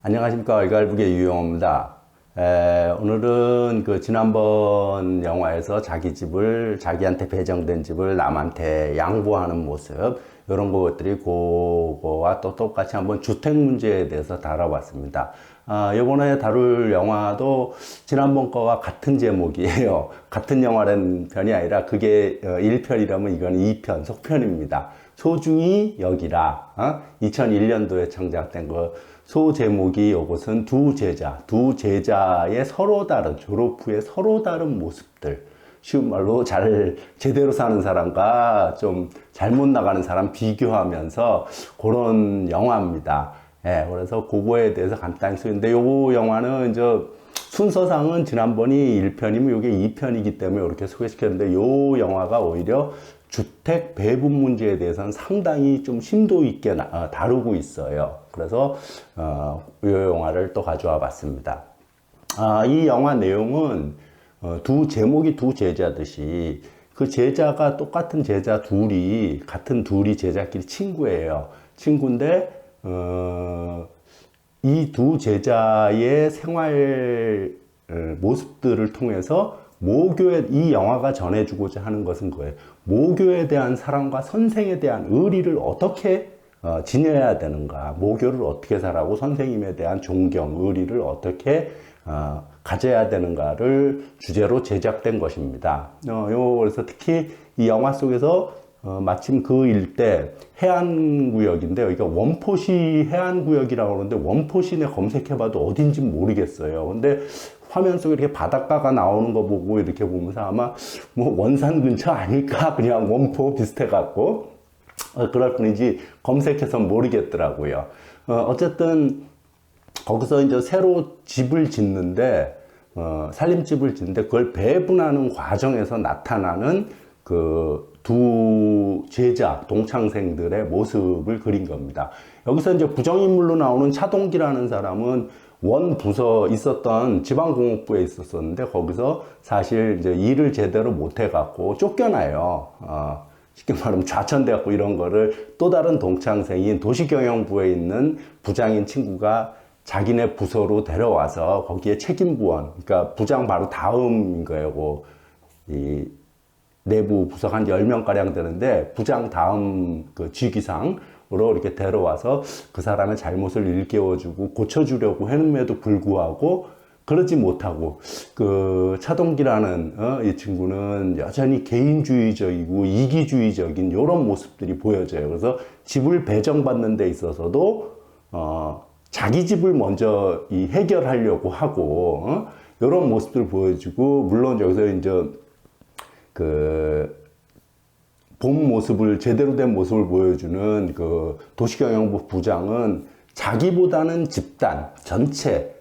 안녕하십니까. 얼갈북의 유용호입니다. 오늘은 지난번 영화에서 자기 집을, 자기한테 배정된 집을 남한테 양보하는 모습, 이런 것들이 그거와 또 똑같이 한번 주택 문제에 대해서 다뤄봤습니다. 이번에 다룰 영화도 지난번 거와 같은 제목이에요. 같은 영화라는 편이 아니라 그게 1편이라면 이건 2편, 속편입니다. 소중히 여기라. 2001년도에 창작된 거. 소 제목이 이것은 두 제자의 서로 다른, 졸업 후에 서로 다른 모습들. 쉬운 말로 제대로 사는 사람과 좀 잘못 나가는 사람 비교하면서 그런 영화입니다. 예, 그래서 그거에 대해서 간단히 쓰는데, 요거 영화는 순서상은 지난번이 1편이면 이게 2편이기 때문에 이렇게 소개시켰는데, 요 영화가 오히려 주택 배분 문제에 대해서는 상당히 좀 심도 있게 다루고 있어요. 그래서 이 영화를 또 가져와 봤습니다. 이 영화 내용은 제목이 두 제자듯이 그 제자가 똑같은 제자 같은 둘이 제자끼리 친구예요. 친구인데 이 두 제자의 생활 모습들을 통해서 이 영화가 전해주고자 하는 것은 그거예요. 모교에 대한 사랑과 선생에 대한 의리를 어떻게 지녀야 되는가, 모교를 어떻게 살아고 선생님에 대한 존경, 의리를 어떻게 가져야 되는가를 주제로 제작된 것입니다. 그래서 특히 이 영화 속에서 마침 그 일대 해안구역인데, 여기가 원포시 해안구역이라고 하는데 원포시내 검색해봐도 어딘지 모르겠어요. 근데 화면 속에 이렇게 바닷가가 나오는 거 보고 이렇게 보면서 아마 뭐 원산 근처 아닐까, 그냥 원포 비슷해갖고 그럴 뿐이지 검색해서 모르겠더라고요. 어쨌든 거기서 이제 새로 집을 짓는데, 살림집을 짓는데 그걸 배분하는 과정에서 나타나는 그 두 제자, 동창생들의 모습을 그린 겁니다. 여기서 이제 부정인물로 나오는 차동기라는 사람은 원 부서 있었던 지방공업부에 있었었는데, 거기서 사실 이제 일을 제대로 못 해갖고 쫓겨나요. 쉽게 말하면 좌천돼갖고 이런 거를 또 다른 동창생인 도시경영부에 있는 부장인 친구가 자기네 부서로 데려와서 거기에 책임부원, 그러니까 부장 바로 다음인 거예요. 이 내부 부서가 한 10명가량 되는데, 부장 다음 그 직위상으로 이렇게 데려와서 그 사람의 잘못을 일깨워주고 고쳐주려고 했음에도 불구하고 그러지 못하고, 그 차동기라는 이 친구는 여전히 개인주의적이고 이기주의적인 이런 모습들이 보여져요. 그래서 집을 배정받는 데 있어서도 자기 집을 먼저 해결하려고 하고 이런 모습들을 보여주고, 물론 여기서 이제 본 모습을, 제대로 된 모습을 보여주는 그 도시경영부 부장은 자기보다는 집단 전체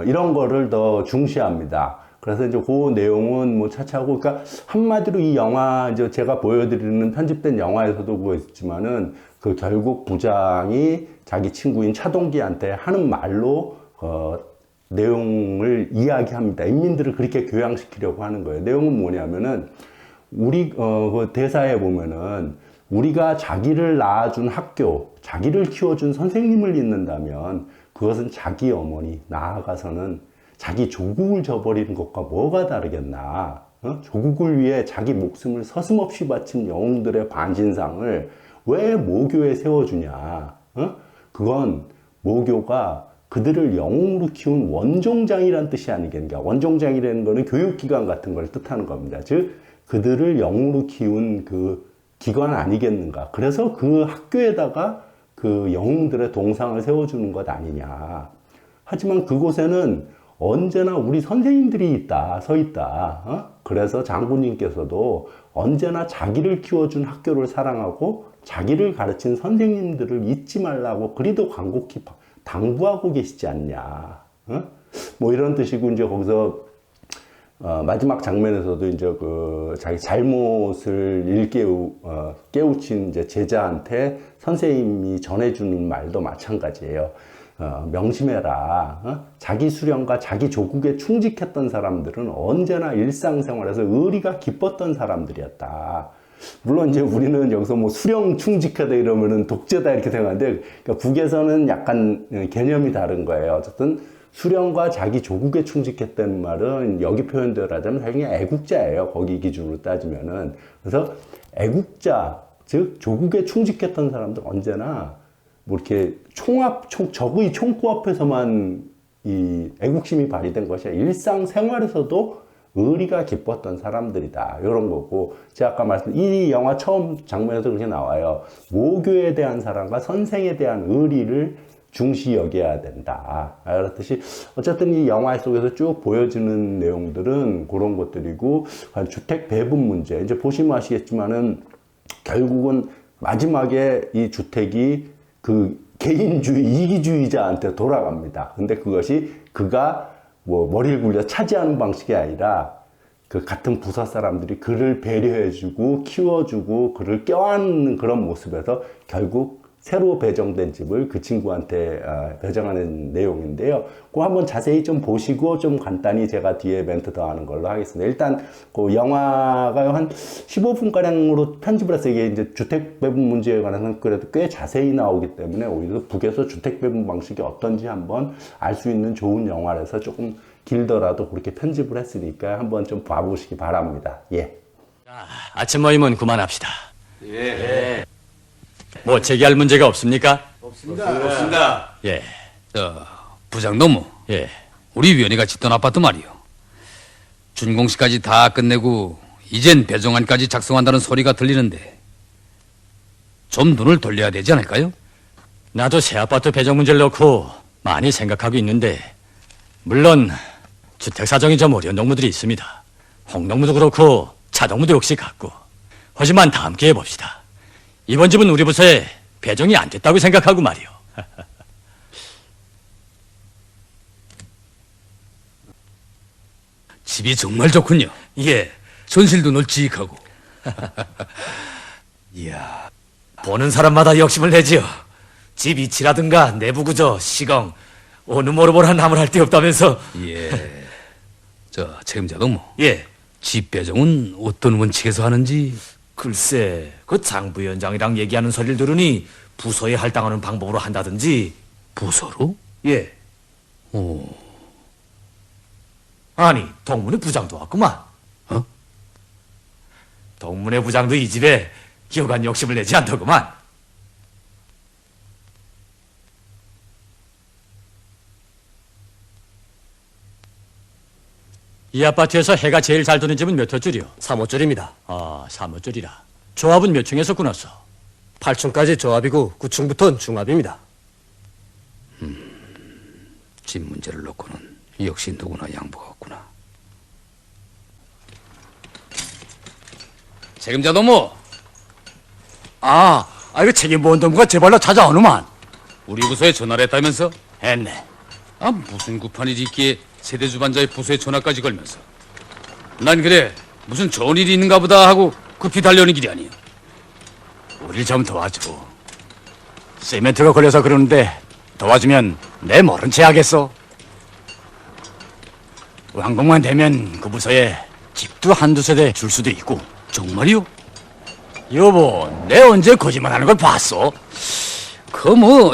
이런 거를 더 중시합니다. 그래서 이제 그 내용은 뭐 차차하고, 그러니까 한마디로 이 영화, 이제 제가 보여드리는 편집된 영화에서도 그거 있지만은, 결국 부장이 자기 친구인 차동기한테 하는 말로 내용을 이야기합니다. 인민들을 그렇게 교양시키려고 하는 거예요. 내용은 뭐냐면은, 그 대사에 보면은, 우리가 자기를 낳아준 학교, 자기를 키워준 선생님을 잊는다면 그것은 자기 어머니, 나아가서는 자기 조국을 저버리는 것과 뭐가 다르겠나. 조국을 위해 자기 목숨을 서슴없이 바친 영웅들의 반신상을 왜 모교에 세워주냐. 그건 모교가 그들을 영웅으로 키운 원종장이라는 뜻이 아니겠는가. 원종장이라는 거는 교육기관 같은 걸 뜻하는 겁니다. 즉, 그들을 영웅으로 키운 그 기관 아니겠는가. 그래서 그 학교에다가 그 영웅들의 동상을 세워주는 것 아니냐. 하지만 그곳에는 언제나 우리 선생님들이 서 있다. 그래서 장군님께서도 언제나 자기를 키워준 학교를 사랑하고 자기를 가르친 선생님들을 잊지 말라고 그리도 간곡히 당부하고 계시지 않냐. 뭐 이런 뜻이고, 이제 거기서 마지막 장면에서도 이제 자기 잘못을 깨우친 이제 제자한테 선생님이 전해주는 말도 마찬가지예요. 명심해라. 자기 수령과 자기 조국에 충직했던 사람들은 언제나 일상생활에서 의리가 깊었던 사람들이었다. 물론 이제 우리는 여기서 뭐 수령 충직하다 이러면은 독재다 이렇게 생각하는데, 그러니까 북에서는 약간 개념이 다른 거예요. 어쨌든 수령과 자기 조국에 충직했다는 말은 여기 표현대로 하자면 사실 애국자예요. 거기 기준으로 따지면은. 그래서 애국자, 즉 조국에 충직했던 사람들 언제나 뭐 이렇게 적의 총구 앞에서만 이 애국심이 발휘된 것이 아니라 일상생활에서도 의리가 깊었던 사람들이다. 이런 거고, 제가 아까 이 영화 처음 장면에서 그렇게 나와요. 모교에 대한 사랑과 선생에 대한 의리를 중시 여겨야 된다. 그렇듯이 어쨌든 이 영화 속에서 쭉 보여지는 내용들은 그런 것들이고, 주택 배분 문제. 이제 보시면 아시겠지만은 결국은 마지막에 이 주택이 그 개인주의, 이기주의자한테 돌아갑니다. 근데 그것이 그가 뭐 머리를 굴려 차지하는 방식이 아니라 그 같은 부서 사람들이 그를 배려해주고 키워주고 그를 껴안는 그런 모습에서 결국 새로 배정된 집을 그 친구한테 배정하는 내용인데요. 그거 한번 자세히 좀 보시고 좀 간단히 제가 뒤에 멘트 더 하는 걸로 하겠습니다. 일단 그 영화가 한 15분가량으로 편집을 해서 이게 이제 주택 배분 문제에 관해서는 그래도 꽤 자세히 나오기 때문에 오히려 북에서 주택 배분 방식이 어떤지 한번 알 수 있는 좋은 영화라서 조금 길더라도 그렇게 편집을 했으니까 한번 좀 봐보시기 바랍니다. 예. 자, 아침 모임은 그만합시다. 예. 뭐 제기할 문제가 없습니까? 없습니다. 예. 부장 노무. 예. 우리 위원회가 짓던 아파트 말이요. 준공식까지 다 끝내고 이젠 배정안까지 작성한다는 소리가 들리는데 좀 눈을 돌려야 되지 않을까요? 나도 새 아파트 배정 문제를 놓고 많이 생각하고 있는데, 물론 주택 사정이 좀 어려운 동무들이 있습니다. 홍동무도 그렇고 차동무도 역시 같고. 하지만 다 함께 해봅시다. 이번 집은 우리 부서에 배정이 안 됐다고 생각하고 말이요. 집이 정말 좋군요. 예. 전실도 널찍하고. 이야, 보는 사람마다 욕심을 내지요. 집 위치라든가 내부 구조, 시공, 어느 모로모로 남을 할 데 없다면서. 예. 책임자 노무. 예, 집 배정은 어떤 원칙에서 하는지. 글쎄, 그 장부위원장이랑 얘기하는 소리를 들으니 부서에 할당하는 방법으로 한다든지. 부서로? 예. 오. 아니, 동문회 부장도 왔구만. 어? 동문회 부장도 이 집에 여간 욕심을 내지 않더구만. 이 아파트에서 해가 제일 잘 드는 집은 몇 호줄이요? 3호줄입니다. 아, 3호줄이라. 조합은 몇 층에서 꾸눴어? 8층까지 조합이고 9층부터는 중합입니다. 집 문제를 놓고는 역시 누구나 양보가 없구나. 책임자 노무. 이거 책임보험 동무가 제발로 찾아오는만. 우리 부서에 전화를 했다면서? 했네. 무슨 급한 일이 있기에 세대 주반자의 부서에 전화까지 걸면서. 난 그래 무슨 좋은 일이 있는가 보다 하고 급히 달려오는 길이 아니야. 우릴 좀 도와줘. 시멘트가 걸려서 그러는데 도와주면 내 모른 체 하겠어. 완공만 되면 그 부서에 집도 한두 세대 줄 수도 있고. 정말이요? 여보, 내 언제 거짓말하는 걸 봤어?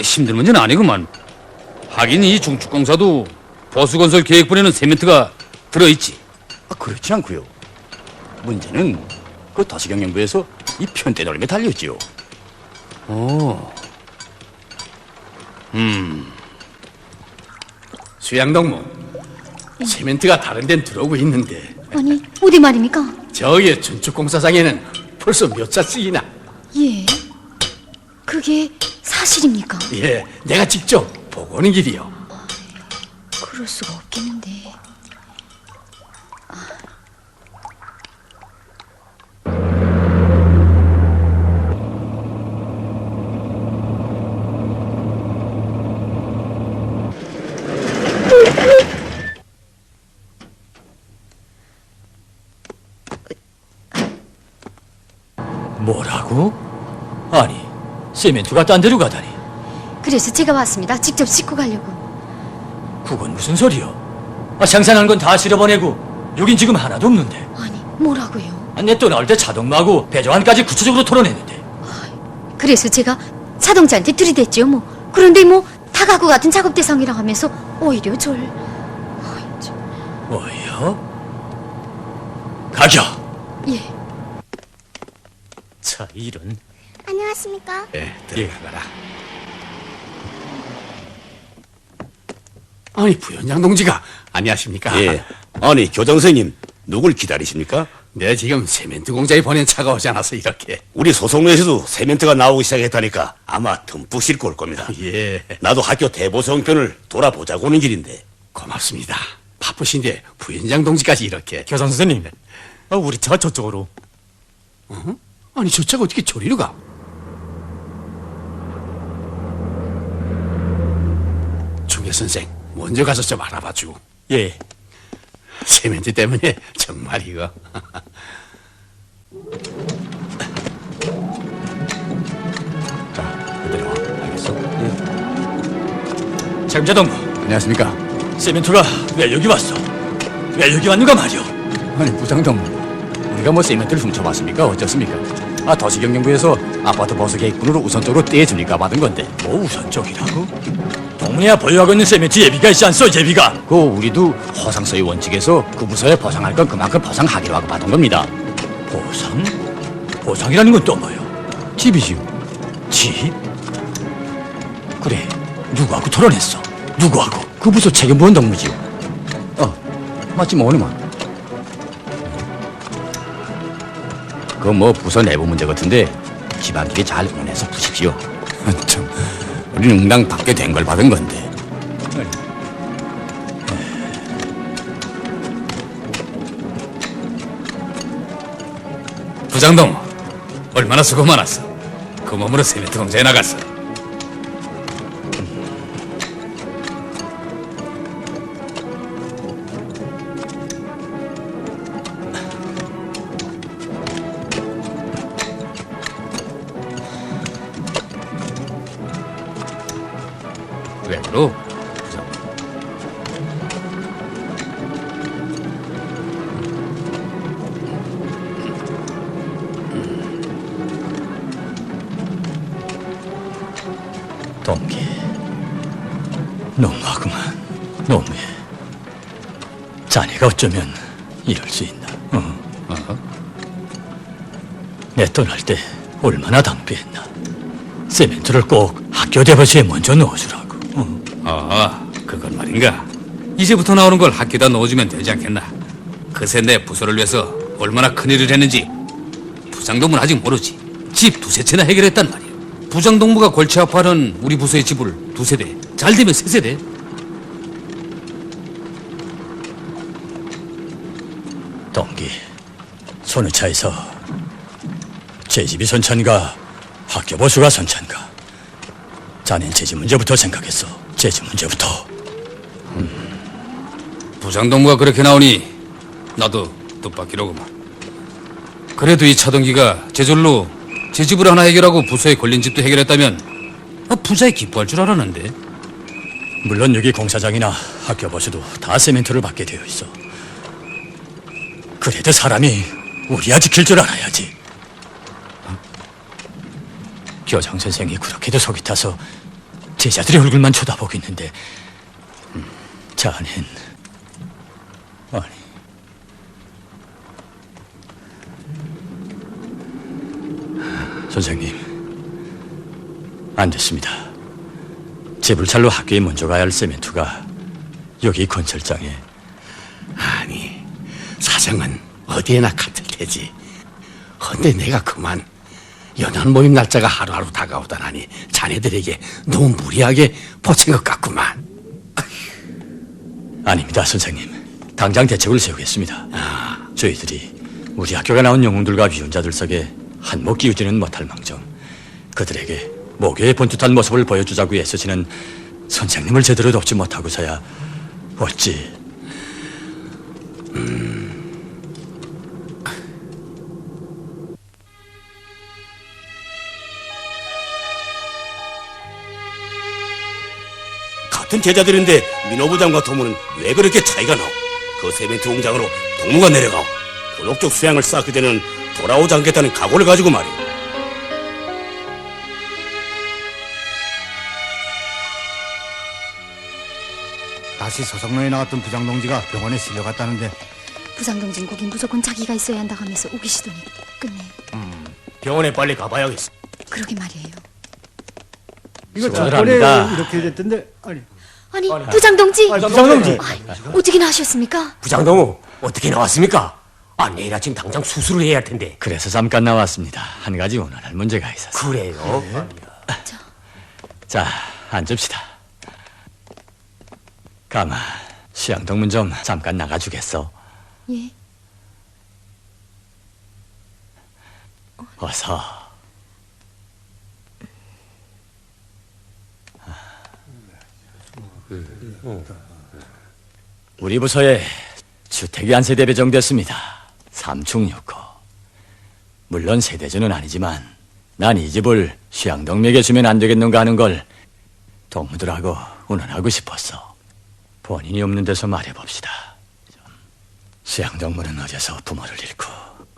힘든 문제는 아니구만. 하긴 이 중축공사도 보수건설 계획본에는 세멘트가 들어있지. 그렇지 않고요. 문제는 그 도시경영부에서 이 편대놀림에 달렸지요. 수양동무, 세멘트가 다른 데는 들어오고 있는데 아니, 어디 말입니까? 저기에 준축공사장에는 벌써 몇 차 쓰이나? 예. 그게 사실입니까? 예, 내가 직접 보고 오는 길이요. 그럴 수가 없겠는데. 뭐라고? 아니, 시멘트가 딴 데로 가다니. 그래서 제가 왔습니다. 직접 싣고 가려고. 그건 무슨 소리요? 생산한 건 다 실어보내고 여긴 지금 하나도 없는데. 아니, 뭐라고요? 내 또 나올 때 자동마하고 배정안까지 구체적으로 토론했는데. 그래서 제가 자동차한테 들이댔죠 뭐. 그런데 뭐 다가구 같은 작업 대상이라 하면서 오히려 절. 뭐요? 가겨. 예. 자, 이런. 안녕하십니까? 예, 들어가라. 아니, 부연장 동지가 안녕하십니까? 예. 아니, 교장선생님, 누굴 기다리십니까? 네, 지금 세멘트 공장에 보낸 차가 오지 않아서 이렇게. 우리 소속로에서도 세멘트가 나오기 시작했다니까 아마 듬뿍 싣고 올 겁니다. 예, 나도 학교 대보성편을 돌아보자고 오는 길인데. 고맙습니다. 바쁘신데 부연장 동지까지 이렇게. 교장 선생님, 우리 차가 저쪽으로. 아니, 저 차가 어떻게 저리로 가? 중계 선생, 먼저 가서 좀 알아봐주고. 예. 세멘트 때문에 정말 이거. 그대로 와. 알겠어? 책임자 동무, 안녕하십니까? 세멘트가 왜 여기 왔어? 왜 여기 왔는가 말이오? 아니, 부장동, 우리가 뭐 세멘트를 훔쳐봤습니까? 어쩌습니까? 도시경영부에서 아파트 보수 계획분으로 우선적으로 떼주니까 받은 건데. 뭐 우선적이라고? 동문이야 보유하고 있는 세멘트 예비가 있지 않소, 예비가? 그 우리도 허상서의 원칙에서 그 부서에 보상할 건 그만큼 보상하기로 하고 받은 겁니다. 보상? 보상이라는 건 또 뭐요? 집이지요. 집? 그래, 누구하고 토론했어? 누구하고? 그 부서 책임보는 동무지요. 맞지 뭐니만. 그 뭐 부서 내부 문제 같은데 집안끼리 잘 의논해서 푸십시오. 참, 우리는 응당 받게 된 걸 받은 건데. 부장동, 얼마나 수고 많았어. 그 몸으로 세멘트 공장에 나갔어. 왜 그러? 동기, 너무하구만. 너무해. 자네가 어쩌면 이럴 수 있나? 내 떠날 때 얼마나 당부했나. 세멘트를 꼭 학교 대버스에 먼저 넣어주라고. 그건 말인가? 이제부터 나오는 걸 학교에다 넣어주면 되지 않겠나? 그새 내 부서를 위해서 얼마나 큰일을 했는지 부장동무는 아직 모르지. 집 두세 채나 해결했단 말이야. 부장동무가 골치 아파하는 우리 부서의 집을 두세 대, 잘 되면 세 세대. 동기, 손을 차에서 제 집이 선찬가 학교 보수가 선찬가. 자넨 제 집 문제부터 생각했어. 제 집 문제부터. 부장동무가 그렇게 나오니 나도 뜻밖이로구만. 그래도 이 차동기가 제절로 제 집을 하나 해결하고 부서에 걸린 집도 해결했다면 부자에 기뻐할 줄 알았는데. 물론 여기 공사장이나 학교 보수도 다 세멘트를 받게 되어 있어. 그래도 사람이 우리야 지킬 줄 알아야지. 교장 선생이 그렇게도 속이 타서 제자들의 얼굴만 쳐다보고 있는데, 자넨 아니. 선생님, 안 됐습니다. 재불찰로 학교에 먼저 가야 할 세멘트가 여기 건설장에. 아니, 사정은 어디에나 같을 테지. 헌데 내가 그만 연연 모임 날짜가 하루하루 다가오다나니 자네들에게 너무 무리하게 보챈 것 같구만. 아닙니다, 선생님. 당장 대책을 세우겠습니다. 저희들이 우리 학교가 나온 영웅들과 위원자들 속에 한몫 끼우지는 못할 망정 그들에게 모교의 본투한 모습을 보여주자고 애쓰시는 선생님을 제대로 돕지 못하고서야 어찌. 같은 제자들인데 민호부장과 동무는 왜 그렇게 차이가 나오? 그 세멘트 공장으로 동무가 내려가오. 도덕적 수양을 쌓게 되는 돌아오지 않겠다는 각오를 가지고 말이오. 다시 서성로에 나왔던 부장동지가 병원에 실려갔다는데 부장동진 거긴 무조건 자기가 있어야 한다 하면서 우기시더니 끝내. 병원에 빨리 가봐야겠어. 그러게 말이에요. 이거 축하드립니다. 저번에 이렇게 됐던데 아니 부장동지. 부장동지. 어떻게나 하셨습니까? 부장동우 어떻게 나왔습니까? 내일 아침 당장 수술을 해야 할 텐데. 그래서 잠깐 나왔습니다. 한 가지 원활할 문제가 있어서. 그래요? 자, 앉읍시다. 가만, 수양동문 좀 잠깐 나가주겠어. 예. 어서. 우리 부서에 주택이 한 세대 배정됐습니다. 3충 6호. 물론 세대주는 아니지만 난 이 집을 수양동맥에 주면 안 되겠는가 하는 걸 동무들하고 운운하고 싶었어. 본인이 없는 데서 말해봅시다. 수양동무는 어려서 부모를 잃고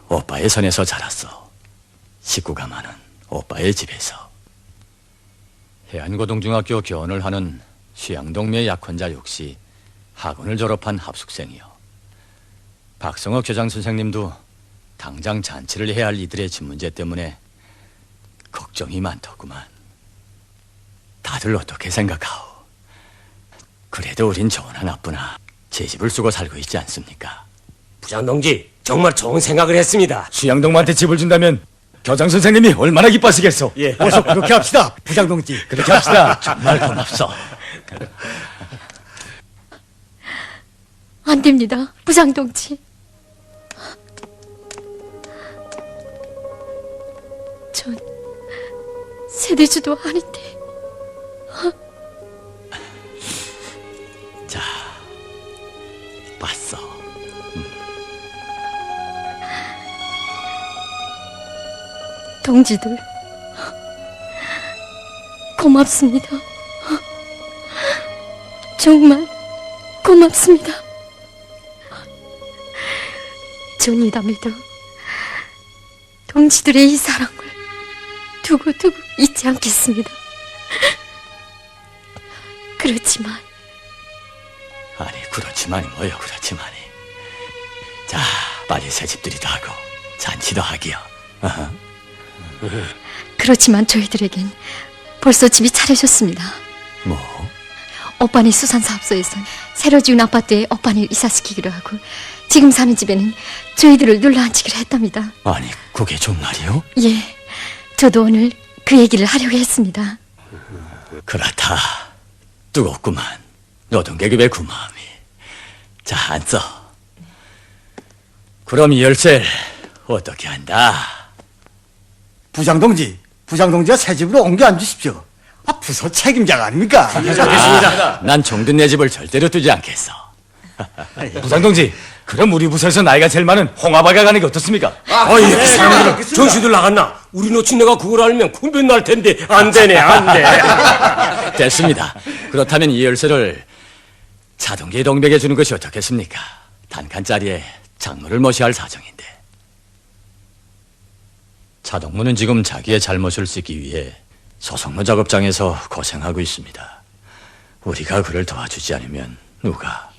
오빠의 손에서 자랐어. 식구가 많은 오빠의 집에서. 해안고등중학교 교원을 하는 수양동매 약혼자 역시 학원을 졸업한 합숙생이요. 박성호 교장 선생님도 당장 잔치를 해야 할 이들의 집 문제 때문에 걱정이 많더구만. 다들 어떻게 생각하오? 그래도 우린 좋으나 나쁘나 제 집을 쓰고 살고 있지 않습니까? 부장동지 정말 좋은 생각을 했습니다. 수양동무한테 집을 준다면 교장 선생님이 얼마나 기뻐하시겠소? 예. 어서 그렇게 합시다. 부장동지. 그렇게 합시다. 정말 고맙소. 안 됩니다, 부장동지. 전 세대주도 아닌데. 자, 봤어. 동지들 고맙습니다. 정말 고맙습니다. 전이담에도 동지들의 이 사랑을 두고두고 잊지 않겠습니다. 그렇지만 아니, 그렇지만이 뭐요, 그렇지만이. 자, 빨리 새집들이도 하고 잔치도 하기요. 그렇지만 저희들에겐 벌써 집이 차려졌습니다. 뭐? 오빠네 수산사업소에선 새로 지은 아파트에 오빠네 이사시키기로 하고 지금 사는 집에는 저희들을 눌러앉히기로 했답니다. 아니, 그게 정말이요? 예, 저도 오늘 그 얘기를 하려고 했습니다. 그렇다. 뜨겁구만. 노동계급의 그 마음이. 자, 앉어. 그럼 이 열쇠를 어떻게 한다? 부장동지가 새 집으로 옮겨 앉으십시오. 부서 책임자가 아닙니까? 난 종든 내 집을 절대로 두지 않겠어. 부장동지 그럼 우리 부서에서 나이가 제일 많은 홍아바가 가는 게 어떻습니까? 예, 사람들은 전시들 나갔나? 우리 놓친 내가 그걸 알면 군변 날 텐데 안 되네 안 돼. 됐습니다. 그렇다면 이 열쇠를 자동계 동백에 주는 것이 어떻겠습니까? 단칸짜리에 장모를 모셔야 할 사정인데. 차동무는 지금 자기의 잘못을 씻기 위해 소송로 작업장에서 고생하고 있습니다. 우리가 그를 도와주지 않으면 누가?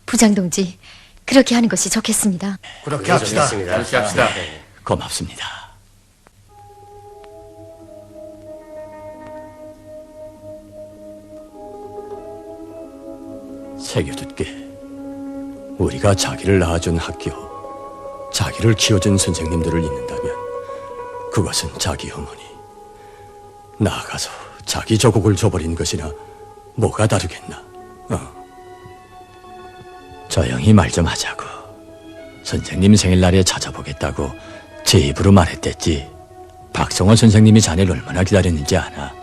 부장동지, 그렇게 하는 것이 좋겠습니다. 그렇게 합시다. 고맙습니다. 새겨듣게 우리가 자기를 낳아준 학교, 자기를 키워준 선생님들을 잊는다면 그것은 자기 어머니, 나아가서 자기 조국을 줘버린 것이나 뭐가 다르겠나. 조용히 말 좀 하자고. 선생님 생일날에 찾아보겠다고 제 입으로 말했댔지. 박성원 선생님이 자네를 얼마나 기다렸는지 아나.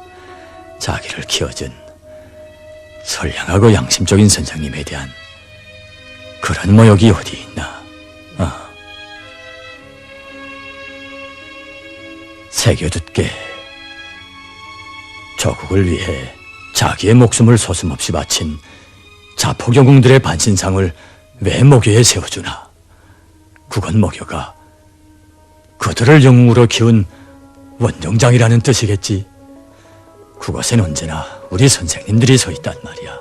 자기를 키워준 선량하고 양심적인 선생님에 대한 그런 모욕이 어디 있나. 새겨듣게 조국을 위해 자기의 목숨을 서슴없이 바친 자포경궁들의 반신상을 왜 목요에 세워주나. 국원 먹여가 그들을 영웅으로 키운 원정장이라는 뜻이겠지. 그곳엔 언제나 우리 선생님들이 서 있단 말이야.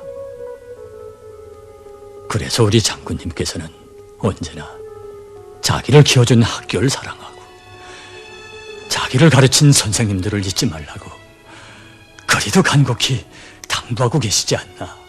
그래서 우리 장군님께서는 언제나 자기를 키워준 학교를 사랑하고 자기를 가르친 선생님들을 잊지 말라고 그리도 간곡히 당부하고 계시지 않나.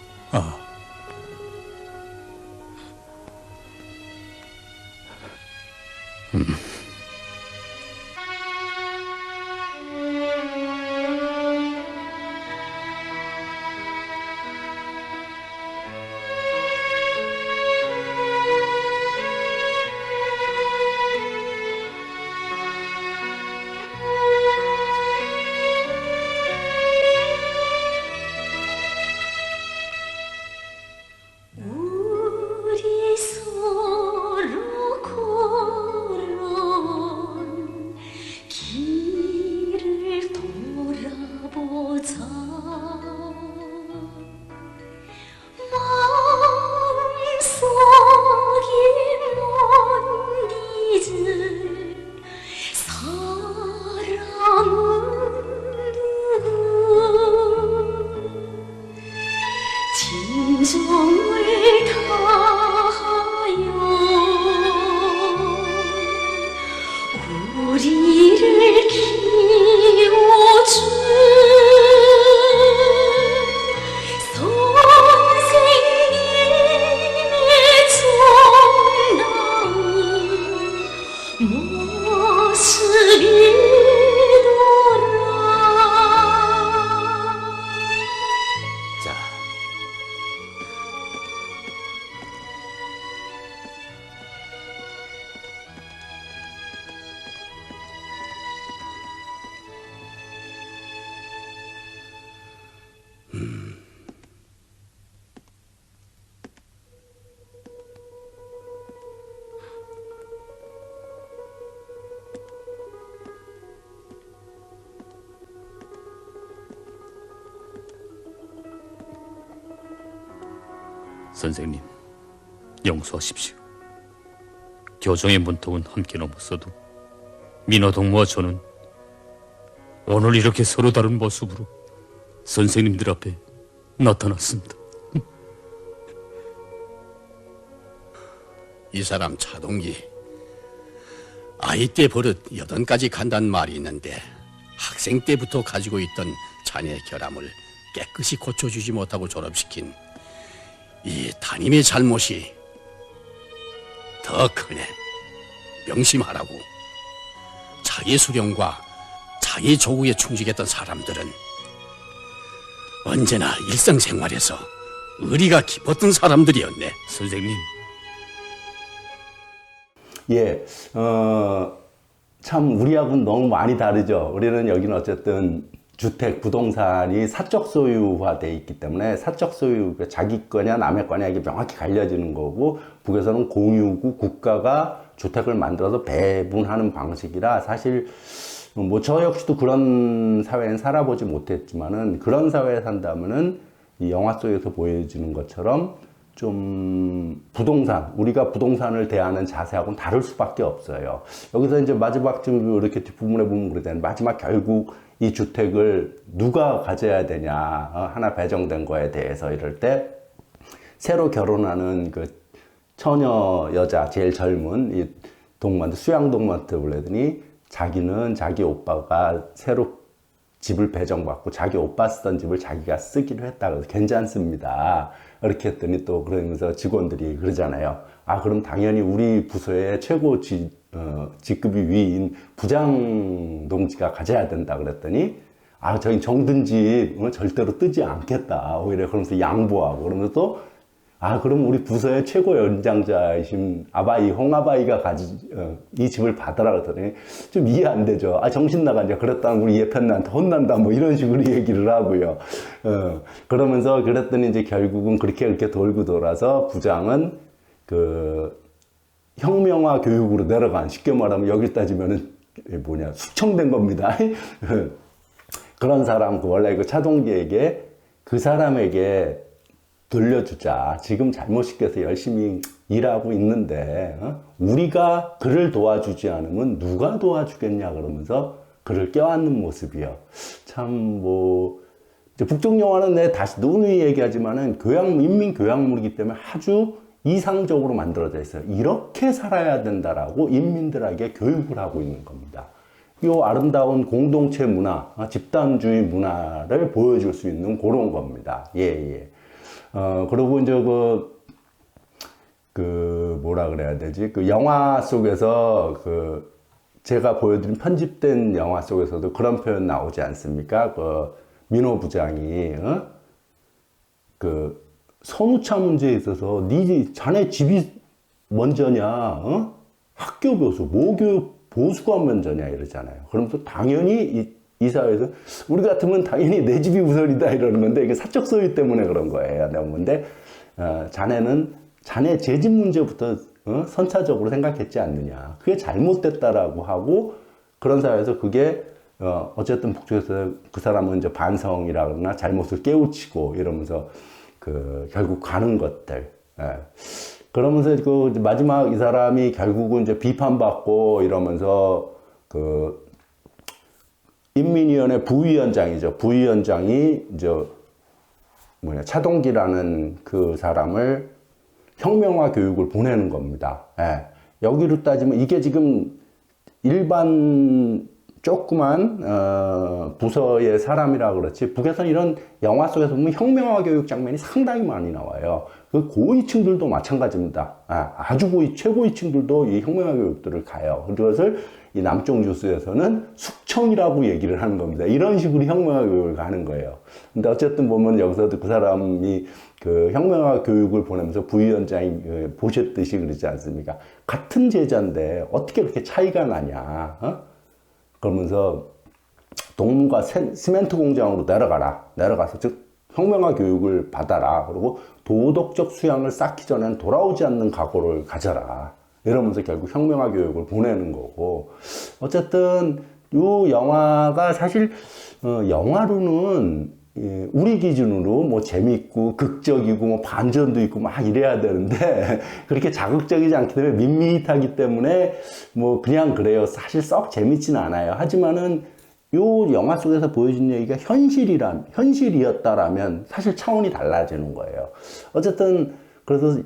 우리 서로 걸어온 길을 돌아보자. 마음속에 못 잊을 사람은 누구. 진정을 다하여 우리를 키워준 선생님의 정다운 모습이더라. 자, 선생님, 용서하십시오. 교정의 문턱은 함께 넘었어도 민호 동무와 저는 오늘 이렇게 서로 다른 모습으로 선생님들 앞에 나타났습니다. 이 사람 차동기 아이 때 버릇 8가지 간단 말이 있는데 학생 때부터 가지고 있던 자네 결함을 깨끗이 고쳐주지 못하고 졸업시킨 이 담임의 잘못이 더 크네. 명심하라고. 자기 수령과 자기 조국에 충직했던 사람들은 언제나 일상생활에서 의리가 깊었던 사람들이었네. 선생님, 예, 참 우리하고는 너무 많이 다르죠. 우리는 여기는 어쨌든 주택, 부동산이 사적 소유화돼 있기 때문에 사적 소유, 자기 거냐 남의 거냐 이게 명확히 갈려지는 거고, 북에서는 공유고 국가가 주택을 만들어서 배분하는 방식이라 사실 뭐 저 역시도 그런 사회엔 살아보지 못했지만은 그런 사회에 산다면은 이 영화 속에서 보여지는 것처럼 좀 부동산, 우리가 부동산을 대하는 자세하고는 다를 수밖에 없어요. 여기서 이제 마지막 좀 이렇게 뒷부분에 보면 그러잖아요. 마지막 결국 이 주택을 누가 가져야 되냐, 하나 배정된 거에 대해서 이럴 때 새로 결혼하는 그 처녀 여자 제일 젊은 이 동무한테, 수양 동무한테 불러더니 자기는 자기 오빠가 새로 집을 배정받고 자기 오빠 쓰던 집을 자기가 쓰기로 했다. 그래서 괜찮습니다. 이렇게 했더니 또 그러면서 직원들이 그러잖아요. 아, 그럼 당연히 우리 부서의 최고 직급이 위인 부장 동지가 가져야 된다. 그랬더니 아, 저희 정든 집 절대로 뜨지 않겠다. 오히려 그러면서 양보하고 그러면서 또 아, 그럼 우리 부서의 최고 연장자이신 아바이, 홍아바이가 이 집을 받으라 그랬더니 좀 이해 안 되죠. 아, 정신 나가냐. 그랬다면 우리 예편나한테 혼난다. 뭐 이런 식으로 얘기를 하고요. 그러면서 그랬더니 이제 결국은 그렇게 돌고 돌아서 부장은 그 혁명화 교육으로 내려간, 쉽게 말하면 여기 따지면은 숙청된 겁니다. 그런 사람, 원래 그 차동기에게 그 사람에게 돌려주자. 지금 잘못 시켜서 열심히 일하고 있는데 우리가 그를 도와주지 않으면 누가 도와주겠냐 그러면서 그를 껴안는 모습이요. 참 뭐 이제 북쪽 영화는 내 다시 누누이 얘기하지만은 인민 교양물이기 때문에 아주 이상적으로 만들어져 있어요. 이렇게 살아야 된다라고 인민들에게 교육을 하고 있는 겁니다. 이 아름다운 공동체 문화, 집단주의 문화를 보여줄 수 있는 그런 겁니다. 예. 그리고 이제 뭐라 그래야 되지? 그 영화 속에서 제가 보여드린 편집된 영화 속에서도 그런 표현 나오지 않습니까? 민호 부장이, 선우차 문제에 있어서 자네 집이 먼저냐? 학교 교수, 모교육 보수가 먼저냐 이러잖아요. 그러면서 당연히 이 사회에서 우리 같으면 당연히 내 집이 우선이다 이러는 건데 이게 사적 소유 때문에 그런 거예요. 근데 자네는 자네 재집 문제부터 선차적으로 생각했지 않느냐. 그게 잘못됐다라고 하고 그런 사회에서 그게 어쨌든 북쪽에서 그 사람은 이제 반성이라거나 잘못을 깨우치고 이러면서 결국 가는 것들. 그러면서 마지막 이 사람이 결국은 이제 비판받고 이러면서 인민위원회 부위원장이죠. 부위원장이 이제 차동기라는 그 사람을 혁명화 교육을 보내는 겁니다. 여기로 따지면 이게 지금 일반 조그만 부서의 사람이라 그렇지 북에서는 이런 영화 속에서 보면 혁명화 교육 장면이 상당히 많이 나와요. 그 고위층들도 마찬가지입니다. 아주 최고위층들도 이 혁명화 교육들을 가요. 그것을 이 남쪽 뉴스에서는 숙청이라고 얘기를 하는 겁니다. 이런 식으로 혁명화 교육을 가는 거예요. 근데 어쨌든 보면 여기서도 그 사람이 혁명화 교육을 보내면서 부위원장이 보셨듯이 그러지 않습니까? 같은 제자인데 어떻게 그렇게 차이가 나냐? 그러면서 동문과 시멘트 공장으로 내려가서 즉 혁명화 교육을 받아라. 그리고 도덕적 수양을 쌓기 전에는 돌아오지 않는 각오를 가져라. 이러면서 결국 혁명화 교육을 보내는 거고. 어쨌든 이 영화가 사실 영화로는 우리 기준으로 뭐 재밌고 극적이고 뭐 반전도 있고 막 이래야 되는데 그렇게 자극적이지 않기 때문에 밋밋하기 때문에 뭐 그냥 그래요. 사실 썩 재밌진 않아요. 하지만은 요 영화 속에서 보여진 얘기가 현실이었다라면 사실 차원이 달라지는 거예요. 어쨌든 그래서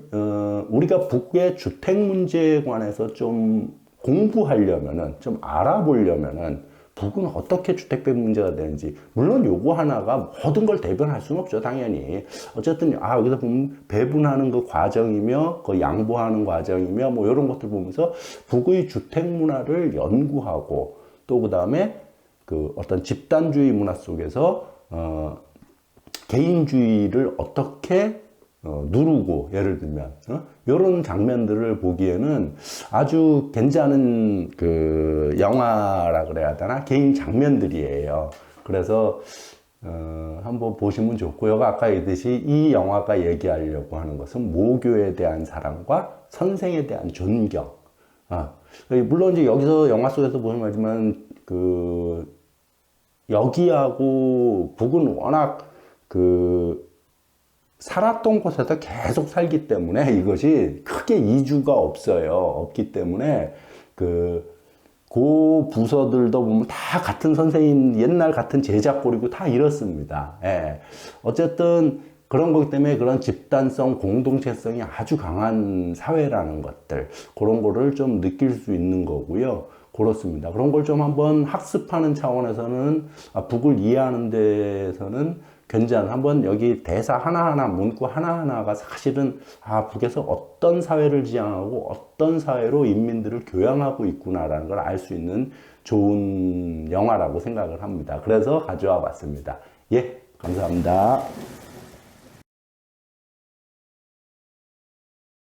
우리가 북의 주택 문제에 관해서 좀 공부하려면은 좀 알아보려면은 북은 어떻게 주택 문제가 되는지 물론 요거 하나가 모든 걸 대변할 수는 없죠. 당연히 어쨌든 여기서 보면 배분하는 그 과정이며 그 양보하는 과정이며 뭐 이런 것들 보면서 북의 주택 문화를 연구하고 또 그 다음에 어떤 집단주의 문화 속에서 개인주의를 어떻게 누르고 예를 들면 이런 장면들을 보기에는 아주 괜찮은 영화라 그래야 되나 개인 장면들이에요. 그래서 한번 보시면 좋고요. 아까 얘기했듯이 이 영화가 얘기하려고 하는 것은 모교에 대한 사랑과 선생에 대한 존경. 물론 이제 여기서 영화 속에서 보시면 알지만 여기하고 북은 워낙 살았던 곳에서 계속 살기 때문에 이것이 크게 이주가 없기 때문에 그 부서들도 보면 다 같은 선생님, 옛날 같은 제자꼴이고 다 이렇습니다. 어쨌든 그런 거기 때문에 그런 집단성, 공동체성이 아주 강한 사회라는 것들, 그런 거를 좀 느낄 수 있는 거고요. 그렇습니다. 그런 걸 좀 한번 학습하는 차원에서는, 북을 이해하는 데서는 한번 여기 대사 하나하나, 문구 하나하나가 사실은, 북에서 어떤 사회를 지향하고 어떤 사회로 인민들을 교양하고 있구나라는 걸 알 수 있는 좋은 영화라고 생각을 합니다. 그래서 가져와 봤습니다. 예, 감사합니다.